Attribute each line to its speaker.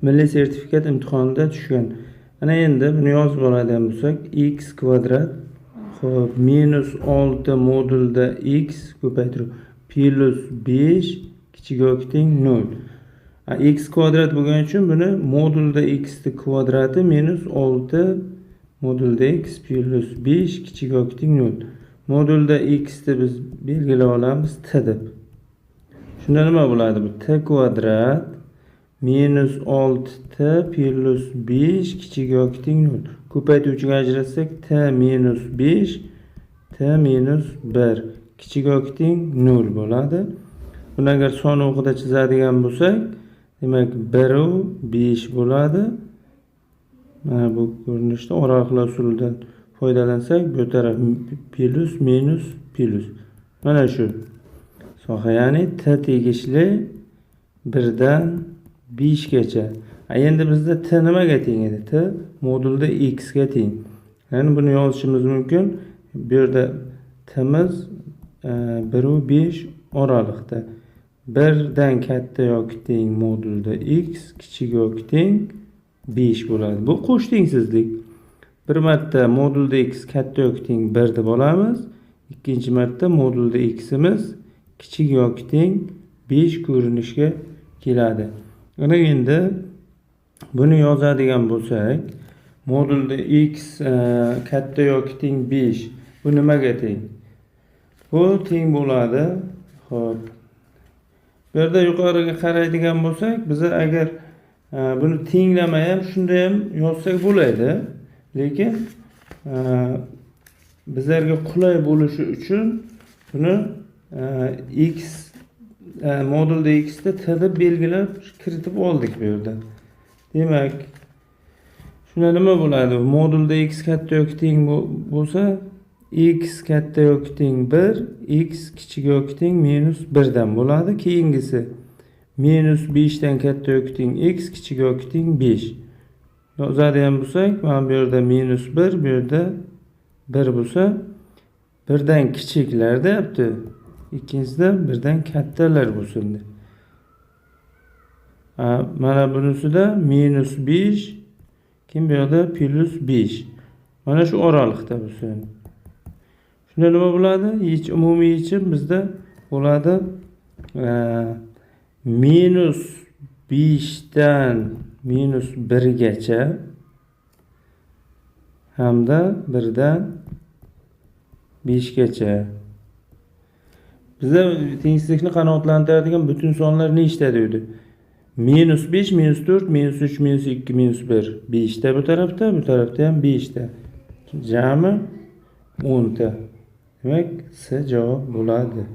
Speaker 1: milliy sertifikat imtihonida tushgan. Ana endi buni yozib oladigan bo'lsak, x kvadrat xo'p minus 6 modulda x ko'paytirib plus 5 kichikroq teng 0. X kvadrat bo'lgani uchun buni modulda x ni kvadrati minus 6 modulda x plus 5 kichikroq teng 0. Modulda x ni biz belgilab olamiz t deb. Shunda nima bo'ladi bu? T kvadrat minus 6t plus 5 kichikroq teng 0. Ko'paytuvchiga ajratsak t minus 5 t minus 1 kichikroq teng 0 bo'ladi. Buni agar son o'qida chizadigan bo'lsak, demak 1 u 5 bo'ladi. Mana bu ko'rinishda oraliqlar usulidan foydalansak, bu taraf plus minus plus. Mana shu soha, ya'ni t tegishli 1 dan 5 gacha. Endi bizda t nimaga teng edi? T modulda x ga teng. Ya'ni buni yozishimiz mumkin. Bu yerda t'miz 1 u 5 oraliqda. 1 dan katta yoki teng modulda x kichik yoki teng 5 bo'ladi. Bu qo'sh tengsizlik. Bir marta modulda x katta yoki teng 1 deb olamiz. Ikkinchi marta modulda x'imiz kichik yoki teng 5 ko'rinishga keladi. Ana endi buni yozadigan bo'lsak, modulda x katta yoki teng 5 bu nimaga teng? Bu teng bo'ladi. Xo'p. Bu yerda yuqoriga qaraydigan bo'lsak, biz agar buni tenglama ham shunda ham yozsak bo'ladi. Lekin bizlarga qulay bo'lishi uchun buni x modulda x da t deb belgilab kiritib oldik bu yerda. Demak, shunda nima bo'ladi? Modulda x katta yoki teng bo'lsa, x katta yoki teng 1, x kichik yoki teng minus 1 dan bo'ladi. Keyingisi minus 5 dan katta yoki teng x kichik yoki teng 5. Yozadigan bo'lsak, mana bu yerda minus 1, bu yerda 1 bo'lsa, 1 dan kichiklar deyapti. Ikkinchisida 1 dan kattalar bo'lsin deb. Mana bunisida minus 5, kim bu yerda plus 5. Mana shu oraliqda bo'lsin. Shunda nima bo'ladi? Umumiy yechim bizda bo'ladi minus 5 dan minus 1 gacha hamda 1 dan 5 gacha. Bizda tengsizlikni qanoatlantiradigan butun sonlar nechta deydi? Minus 5, minus 4, minus 3, minus 2, minus 1. 5 ta bu tarafda ham 5 ta. Jami 10 ta. Demak, C javob bo'ladi.